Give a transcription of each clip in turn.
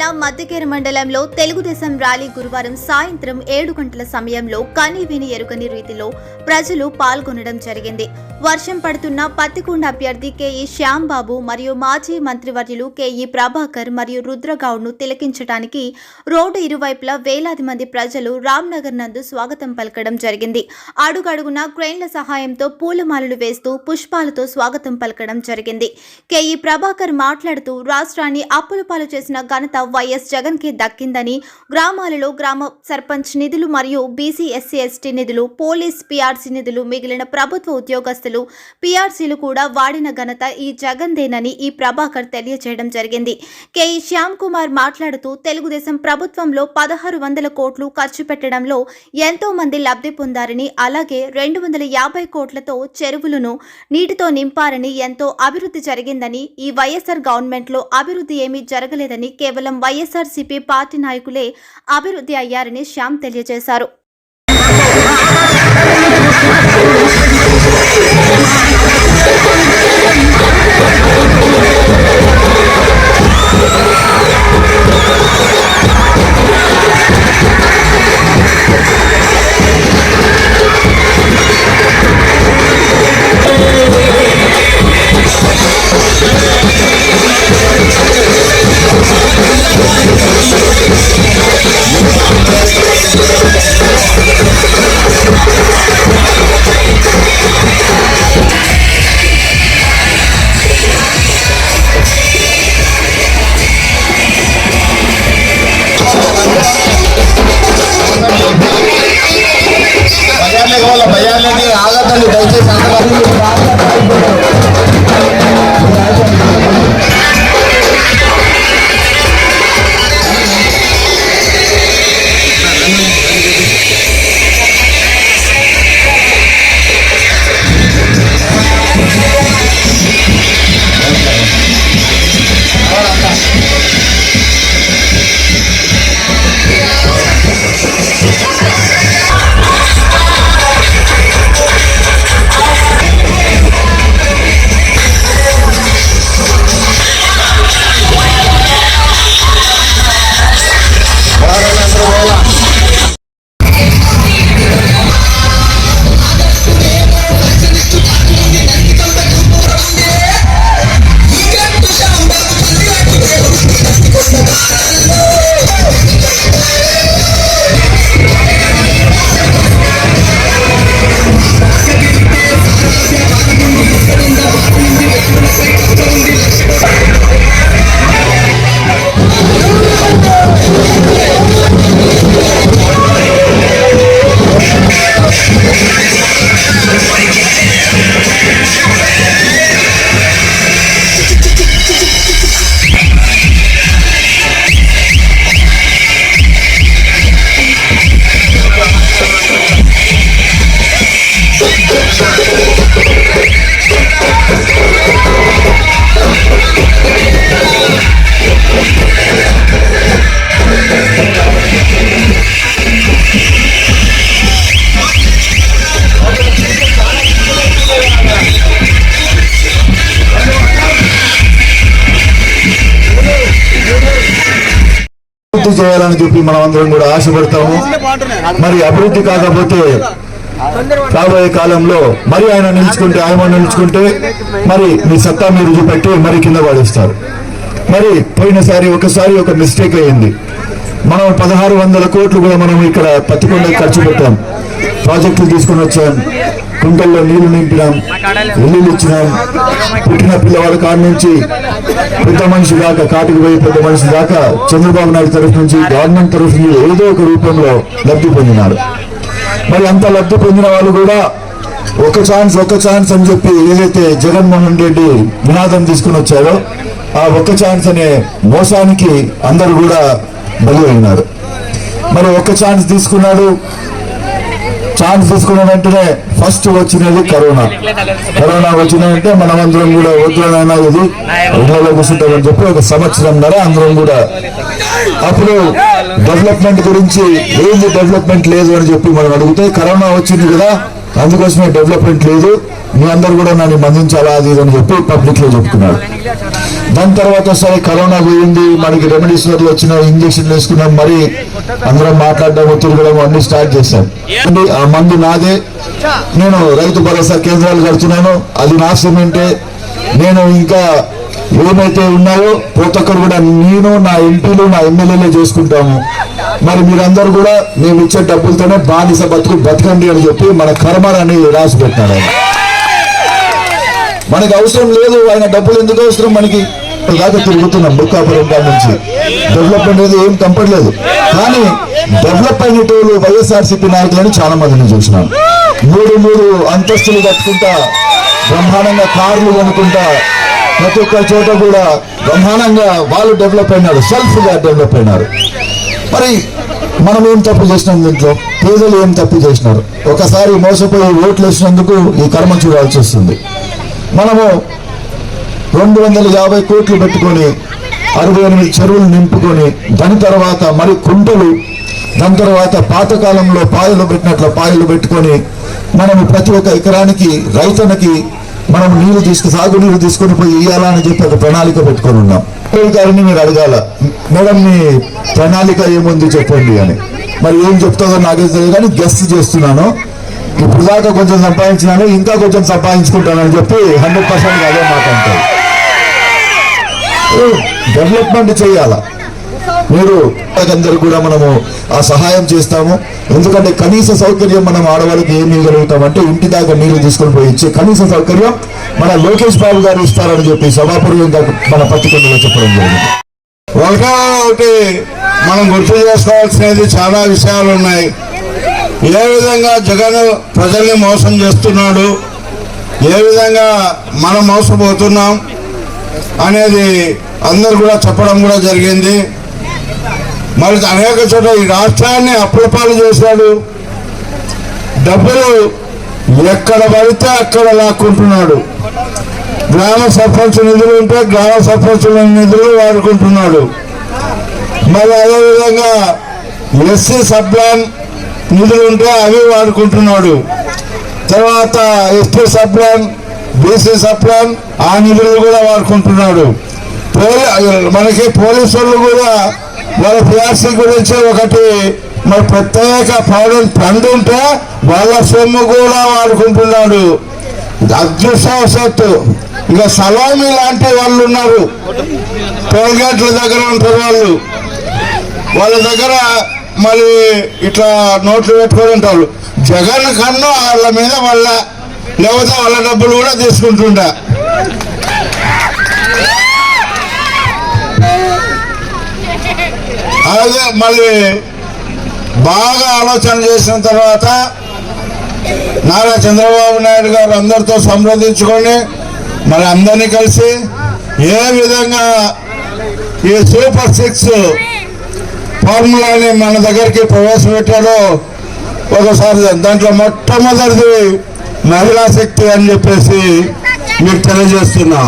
జిల్లా మధ్యకేర మండలంలో తెలుగుదేశం ర్యాలీ గురువారం సాయంత్రం 7 గంటల సమయంలో కనీవిని ఎరుగని రీతిలో ప్రజలు పాల్గొనడం జరిగింది. వర్షం పడుతున్న పత్తికొండ అభ్యర్థి కేఈ శ్యాంబాబు మరియు మాజీ మంత్రివర్యులు కేఈ ప్రభాకర్ మరియు రుద్రగౌడ్ను తిలకించడానికి రోడ్డు ఇరువైపులా వేలాది మంది ప్రజలు రామ్నగర్ నందు స్వాగతం పలకడం జరిగింది. అడుగడుగునా క్రేన్ల సహాయంతో పూలమాలలు వేస్తూ పుష్పాలతో స్వాగతం పలకడం జరిగింది. కేఈ ప్రభాకర్ మాట్లాడుతూ రాష్ట్రాన్ని అప్పుల పాలు చేసిన ఘనత వైఎస్ జగన్ కి దక్కిందని, గ్రామాలలో గ్రామ సర్పంచ్ నిధులు మరియు బీసీ ఎస్సీ ఎస్టీ నిధులు, పోలీస్ పీఆర్సీ నిధులు, మిగిలిన ప్రభుత్వ ఉద్యోగస్తులు పీఆర్సీలు కూడా వాడిన ఘనత ఈ జగన్దేనని ఈ ప్రభాకర్ తెలియజేయడం జరిగింది. కేఈ శ్యామ్ కుమార్ మాట్లాడుతూ తెలుగుదేశం ప్రభుత్వంలో 1600 కోట్లు ఖర్చు పెట్టడంలో ఎంతో మంది లబ్ధి పొందారని, అలాగే 250 కోట్లతో చెరువులను నీటితో నింపారని, ఎంతో అభివృద్ధి జరిగిందని, ఈ వైఎస్ఆర్ గవర్నమెంట్ లో అభివృద్ధి ఏమీ జరగలేదని, కేవలం వైఎస్ఆర్సీపీ పార్టీ నాయకులే అభివృద్ధి అయ్యారని శ్యామ్ తెలియజేశారు. భయాలని ఆగదండి దయచేసి అభివృద్ధి చేయాలని చెప్పి మనం అందరం కూడా ఆశపడతాము. మరి అభివృద్ధి కాకపోతే రాబోయే కాలంలో మరి ఆయన నిలుచుకుంటే మరి మీ సత్తా మీరు చూపెట్టి మరి కింద పడేస్తారు. మరి పోయినసారి ఒక మిస్టేక్ అయ్యింది. మనం 1600 కోట్లు కూడా మనం ఇక్కడ పత్తికొండ ఖర్చు పెట్టాం. ప్రాజెక్టులు తీసుకుని వచ్చాం, కుంటల్లో నీళ్లు నింపినాం, ఇల్లులు ఇచ్చినాం. పుట్టిన పిల్లవాళ్ళ కాడి నుంచి పెద్ద మనిషి దాకా, కాటికి పోయి పెద్ద మనిషి దాకా చంద్రబాబు నాయుడు తరఫు నుంచి, గవర్నమెంట్ తరఫు నుంచి ఏదో ఒక రూపంలో లబ్ధి పొందినారు. మరి అంత లబ్ధి పొందిన వాళ్ళు కూడా ఒక ఛాన్స్ అని చెప్పి ఏదైతే జగన్మోహన్ రెడ్డి నినాదం తీసుకుని వచ్చారో ఆ ఒక్క ఛాన్స్ అనే మోసానికి అందరూ కూడా బలి అయినారు. మరి ఒక్క ఛాన్స్ తీసుకున్నాడు. ఛాన్స్ తీసుకున్న వెంటనే ఫస్ట్ వచ్చినది కరోనా వచ్చిందంటే మనమందరం కూడా వద్దునైనా ఇది ఇళ్లలో కూర్చుంటామని చెప్పి 1 సంవత్సరంన్నర అందరం కూడా అప్పుడు డెవలప్మెంట్ గురించి ఏంది డెవలప్మెంట్ లేదు అని చెప్పి మనం అడిగితే కరోనా వచ్చింది కదా అందుకోసమే డెవలప్మెంట్ లేదు, మీ అందరు కూడా నన్ను మందించాలా అది ఇది అని చెప్పి పబ్లిక్ లో చెప్తున్నాడు. దాని తర్వాత సరే కరోనా పోయింది, మనకి రెమెడీస్వర్లు వచ్చిన ఇంజక్షన్లు వేసుకున్నాం, మరి అందరం మాట్లాడడం తిరగడం అన్ని స్టార్ట్ చేశాం. ఆ మందు నాదే, నేను రైతు భరోసా కేంద్రాలు కడుతున్నాను, అది నా సిమెంటే. నేను ఇంకా ఏమైతే ఉన్నాయో ప్రతి ఒక్కరు కూడా నేను నా ఎంపీలు నా ఎమ్మెల్యేలే చేసుకుంటాము. మరి మీరందరూ కూడా మేము ఇచ్చే డబ్బులతోనే బానిస బతకండి అని చెప్పి మన కర్మని రాసి పెట్టినాడు ఆయన. మనకి అవసరం లేదు, ఆయన డబ్బులు ఎందుకు అవసరం మనకి? దాకా తిరుగుతున్నాం బుక్కాపురం కాడ నుంచి. డెవలప్మెంట్ అనేది ఏం కంపట్లేదు, కానీ డెవలప్ అయినటువంటి వైఎస్ఆర్సీపీ నాయకులని చాలా మందిని చూసినాం. మూడు అంతస్తులు కట్టుకుంటా, బ్రహ్మాండంగా కార్లు కొనుక్కుంటా, ప్రతి ఒక్క చోట కూడా బ్రహ్మాండంగా వాళ్ళు డెవలప్ అయినారు, సెల్ఫ్ గా డెవలప్ అయినారు. మరి మనం ఏం తప్పు చేసినాం? దీంట్లో పేదలు ఏం తప్పు చేసినారు? ఒకసారి మోసపోయి ఓట్లు వేసినందుకు ఈ కర్మ చూడాల్సి వస్తుంది. మనము 250 కోట్లు పెట్టుకొని 68 చెరువులు నింపుకొని, దాని తర్వాత మరి కుంటలు, దాని తర్వాత పాతకాలంలో పాయలు పెట్టినట్లు పాయలు పెట్టుకొని మనము ప్రతి ఒక్క ఎకరానికి రైతన్నకి మనం సాగునీరు తీసుకొని పోయి ఇయ్యాలని చెప్పి ఒక ప్రణాళిక పెట్టుకొని ఉన్నాం. గారిని మీరు అడగాల, మేడం మీ ప్రణాళిక ఏముంది చెప్పండి అని. మరి ఏం చెప్తుందో నాకే తెలియదు, కానీ గెస్ట్ చేస్తున్నాను. ఇప్పుడు దాకా కొంచెం సంపాదించినాను, ఇంకా కొంచెం సంపాదించుకుంటానని చెప్పి 100% అదే మాట అంటారు. డెవలప్మెంట్ చేయాల. మీరు అందరూ కూడా మనము ఆ సహాయం చేస్తాము. ఎందుకంటే కనీస సౌకర్యం మనం ఆడవాళ్ళకి ఏం ఇవ్వగలుగుతామంటే ఇంటి దాకా నీళ్లు తీసుకొని పోయి ఇచ్చే కనీస సౌకర్యం మన లోకేష్ బాబు గారు ఇస్తారని చెప్పి సభాపూర్వకంగా మన పత్రికల్లో చెప్పడం జరిగింది. ఒకటి మనం గుర్తు చేసుకోవాల్సినది చాలా విషయాలు ఉన్నాయి. ఏ విధంగా జగన్ ప్రజల్ని మోసం చేస్తున్నాడు, ఏ విధంగా మనం మోసపోతున్నాం అనేది అందరు కూడా చెప్పడం కూడా జరిగింది. మరి అనేక చోట్ల ఈ రాష్ట్రాన్ని అప్పులపాలు చేశాడు. డబ్బులు ఎక్కడ పడితే అక్కడ లాక్కుంటున్నాడు. గ్రామ సర్పంచ్ నిధులు ఉంటే గ్రామ సర్పంచుల నిధులు వాడుకుంటున్నాడు. మరి అదేవిధంగా ఎస్సీ సబ్ప్లాన్ నిధులు ఉంటే అవి వాడుకుంటున్నాడు. తర్వాత ఎస్టీ సబ్ప్లాన్, బీసీ సబ్ప్లాన్ ఆ నిధులు కూడా వాడుకుంటున్నాడు. మనకి పోలీసు వాళ్ళు కూడా వాళ్ళ పిఆర్సీ గురించి ఒకటి మరి ప్రత్యేక ఫండ్ ఉంటే వాళ్ళ సొమ్ము కూడా వాడుకుంటున్నాడు. అదృష్టవశాత్తు ఇంకా సలామీ లాంటి వాళ్ళు ఉన్నారు, టోల్గేట్ల దగ్గర ఉంటారు వాళ్ళు. వాళ్ళ దగ్గర మరి ఇట్లా నోట్లు పెట్టుకొని ఉంటారు. జగన్ కన్ను వాళ్ళ మీద లేకపోతే వాళ్ళ డబ్బులు కూడా తీసుకుంటుంటా. అలాగే మళ్ళీ బాగా ఆలోచన చేసిన తర్వాత నారా చంద్రబాబు నాయుడు గారు అందరితో సంప్రదించుకొని మరి అందరినీ కలిసి ఏ విధంగా ఈ సూపర్ 6 ఫార్ములాని మన దగ్గరికి ప్రవేశపెట్టాడో ఒకసారి దాంట్లో మొట్టమొదటిది మహిళా శక్తి అని చెప్పేసి మీకు తెలియజేస్తున్నా.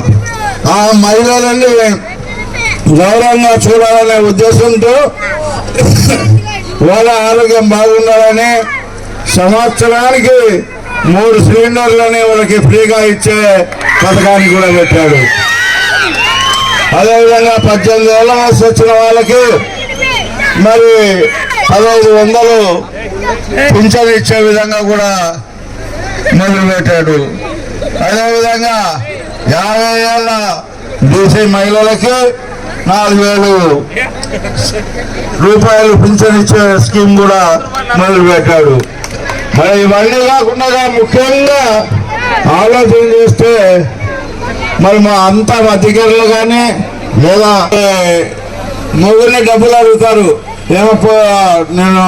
ఆ మహిళలని గౌరవంగా చూడాలనే ఉద్దేశంతో వాళ్ళ ఆరోగ్యం బాగుండాలని సంవత్సరానికి 3 సిలిండర్లని వాళ్ళకి ఫ్రీగా ఇచ్చే పథకాన్ని కూడా పెట్టాడు. అదేవిధంగా 18 ఏళ్ళ వయసు వచ్చిన వాళ్ళకి మరి 1500 పింఛన్ ఇచ్చే విధంగా కూడా మొదలుపెట్టాడు. అదేవిధంగా 50 ఏళ్ళ బీసీ మహిళలకి 4000 రూపాయలు పింఛన్ ఇచ్చే స్కీమ్ కూడా మొదలుపెట్టాడు. మరి ఇవన్నీ కాకుండా ముఖ్యంగా ఆలోచన చేస్తే మరి మా అంతా అధికారులు కానీ లేదా మొగుడిని డబ్బులు అడుగుతారు, ఏమో నేను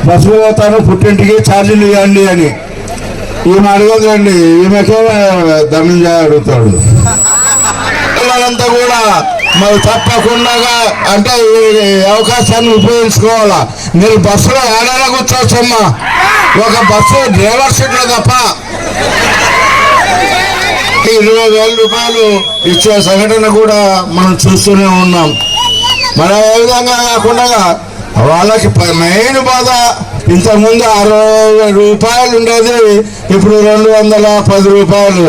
బస్సులో పోతాను పుట్టింటికి ఛార్జీలు ఇవ్వండి అని. ఈమె అడగదండి, ఈమెకే ధనంజయ అడుగుతాడు. పిల్లలంతా కూడా మరి తప్పకుండా అంటే ఈ అవకాశాన్ని ఉపయోగించుకోవాలా. మీరు బస్సులో ఏడాది కూర్చోవచ్చమ్మా, ఒక బస్సు డ్రైవర్ సీట్లో తప్ప 20,000 రూపాయలు ఇచ్చే సంఘటన కూడా మనం చూస్తూనే ఉన్నాం. మరి ఏ విధంగా కాకుండా వాళ్ళకి మెయిన్ బాధ ఇంతకుముందు 60 రూపాయలు ఉండేది, ఇప్పుడు 210 రూపాయలు.